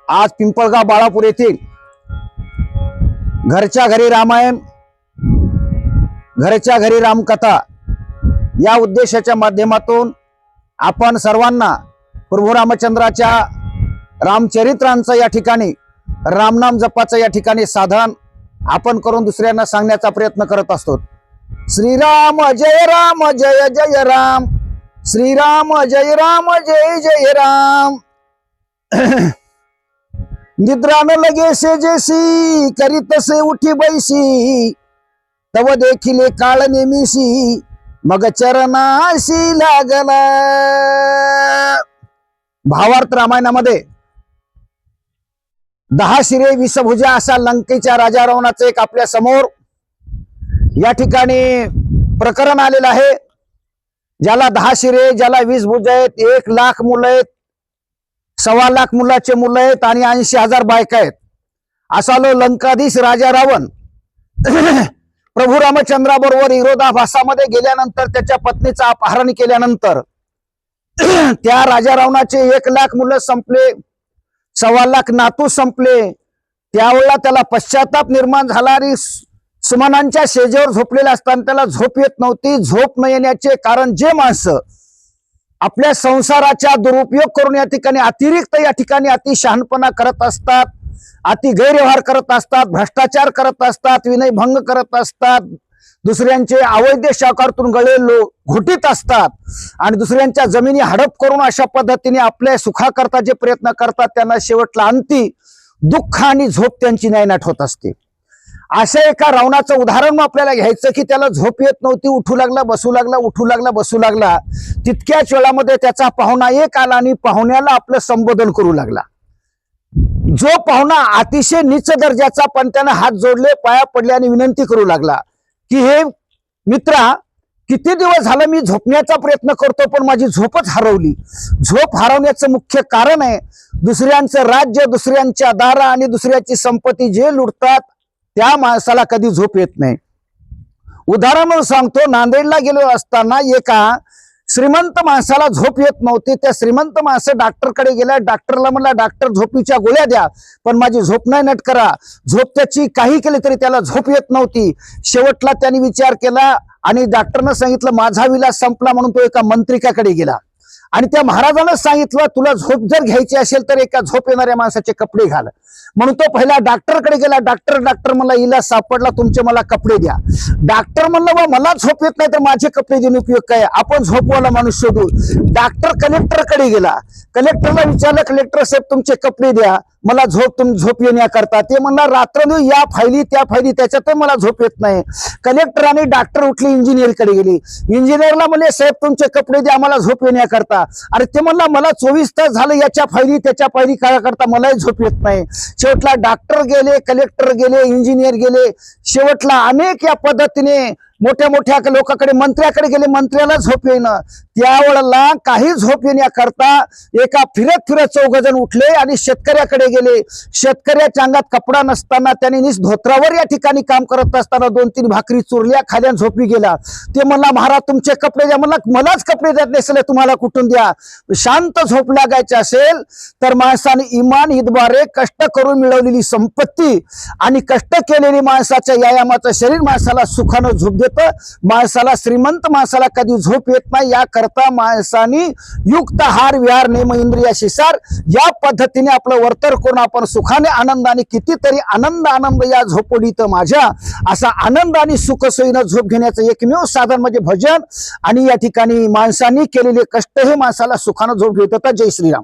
आज पिंपळगाव बाळापूर येथील घरच्या घरी रामायण, घरच्या घरी रामकथा या उद्देशाच्या माध्यमातून आपण सर्वांना प्रभू रामचंद्राच्या रामचरित्रांचं या ठिकाणी रामनाम जपाचं या ठिकाणी साधन आपण करून दुसऱ्यांना सांगण्याचा प्रयत्न करत असतो। श्रीराम जय राम जय जय राम, श्रीराम जय राम जय जय राम। निद्रा न लगे से जैसी, करीत से उठी बैसी, तव देखिले काळ नेमिसी, मग चरणाशी लागला। भावार्थ रामायणामध्ये 10 शिरे 20 भुजा असा लंकेच्या राजा रावणाचं एक आपल्या समोर या ठिकाणी प्रकरण आलेलं आहे। ज्याला 10 शिरे, ज्याला 20 भुजा आहेत, 1 लाख मुलं आहेत, 1.25 लाख मुलाचे मुलं आहेत आणि 80,000 बायका आहेत। असा लो लंकाधीश राजा रावण प्रभू रामचंद्राबरोबर विरोधाभासामध्ये गेल्यानंतर त्याच्या पत्नीचा अपहरण केल्यानंतर त्या राजा रावणाचे 1 लाख मुलं संपले, 1.25 लाख नातू संपले। त्यावेळेला त्याला पश्चाताप निर्माण झाला आणि सुमनांच्या शेजेवर झोपलेला असताना त्याला झोप येत नव्हती। झोप न येण्याचे कारण जे माणसं आपल्या संसाराचा दुरुपयोग करून या ठिकाणी अतिरिक्त या ठिकाणी अति शहाणपणा करत असतात, अति गैरव्यवहार करत असतात, भ्रष्टाचार करत असतात, विनयभंग करत असतात, दुसऱ्यांचे अवैध शाखातून गळे घोटीत असतात आणि दुसऱ्यांच्या जमिनी हडप करून अशा पद्धतीने आपल्या सुखाकरता जे प्रयत्न करतात त्यांना शेवटला अंती दुःख आणि झोप त्यांची नायनाट होत असते। अशा एका रावणाचं उदाहरण आपल्याला घ्यायचं की त्याला झोप येत नव्हती, उठू लागला बसू लागला, उठू लागला बसू लागला। तितक्याच वेळामध्ये त्याचा पाहुणा एक आला आणि पाहुण्याला आपलं संबोधन करू लागला। जो पाहुणा अतिशय नीच दर्जाचा, पण त्याने हात जोडले, पाया पडले आणि विनंती करू लागला की हे मित्रा, किती दिवस झालं मी झोपण्याचा प्रयत्न करतो पण माझी झोपच हरवली। झोप हरवण्याचं मुख्य कारण आहे दुसऱ्यांचं राज्य, दुसऱ्यांच्या दारा आणि दुसऱ्याची संपत्ती जे लुटतात त्या माणसाला कधी झोप येत नाही। उदाहरण सांगतो, नांदेडला गेलो असताना एका श्रीमंत माणसाला झोप येत नव्हती। त्या श्रीमंत माणसं डॉक्टरकडे गेला, डॉक्टरला म्हणला डॉक्टर झोपीच्या गोळ्या द्या, पण माझी झोप नाही नट करा। झोप त्याची काही केली तरी त्याला झोप येत नव्हती। शेवटला त्यांनी विचार केला आणि डॉक्टरनं सांगितलं माझा विलास संपला, म्हणून तो एका मंत्रिकाकडे गेला आणि त्या महाराजानं सांगितलं तुला झोप जर घ्यायची असेल तर एका झोप येणाऱ्या माणसाचे कपडे घाल, म्हणून तो पहिला डॉक्टरकडे गेला। डॉक्टर मला इलाज सापडला, तुमचे मला कपडे द्या। डॉक्टर म्हणलं बा मला झोप येत नाही तर माझे कपडे देऊन उपयोग काय, आपण झोपवाला माणूस शोधू। डॉक्टर कलेक्टरकडे गेला, कलेक्टरला विचारलं कलेक्टर साहेब तुमचे कपडे द्या, मला झोप येण्याकरता। ते म्हणला रात्रंदिवस या फायली त्या फायली, त्याच्यातही मला झोप येत नाही। कलेक्टर आणि डॉक्टर उठले, इंजिनियरकडे गेले, इंजिनियरला म्हणले साहेब तुमचे कपडे द्या मला झोप येण्याकरता। अरे ते म्हणला मला 24 तास झालं याच्या फायली त्याच्या फायली काय करता, मलाही झोप येत नाही। शेवटला डॉक्टर गेले, कलेक्टर गेले, इंजिनियर गेले, शेवटला अनेक या पद्धतीने मोठ्या मोठ्या लोकांकडे, मंत्र्याकडे गेले, मंत्र्याला झोप येईना। त्यावेळेला काही झोप येण्याकरता एका फिरत 14 जण उठले आणि शेतकऱ्याकडे गेले। शेतकऱ्याच्या अंगात कपडा नसताना त्यांनी निस धोत्रावर या ठिकाणी काम करत असताना 2-3 भाकरी चुरल्या, खाल्या, झोपी गेला। ते म्हणला महाराज तुमचे कपडे द्या, म्हणला मलाच कपडे देत नसले तुम्हाला कुठून द्या। शांत झोप लागायची असेल तर माणसाने इमान ईदद्वारे कष्ट करून मिळवलेली संपत्ती आणि कष्ट केलेली माणसाच्या व्यायामाचं शरीर माणसाला सुखानं झोप देत। माणसाला, श्रीमंत माणसाला कधी झोप येत नाही। याकरता माणसाने युक्त आहार विहार नेम इंद्रिय शिसार या पद्धतीने आपलं वर्तर करून आपण सुखाने आनंदाने कितीतरी आनंद या झोपडीत माझ्या असा आनंद आणि सुख सोयीनं झोप घेण्याचं एकमेव साधन म्हणजे भजन आणि या ठिकाणी माणसांनी केलेले कष्ट हे माणसाला सुखानं झोप घेतात। जय श्रीराम।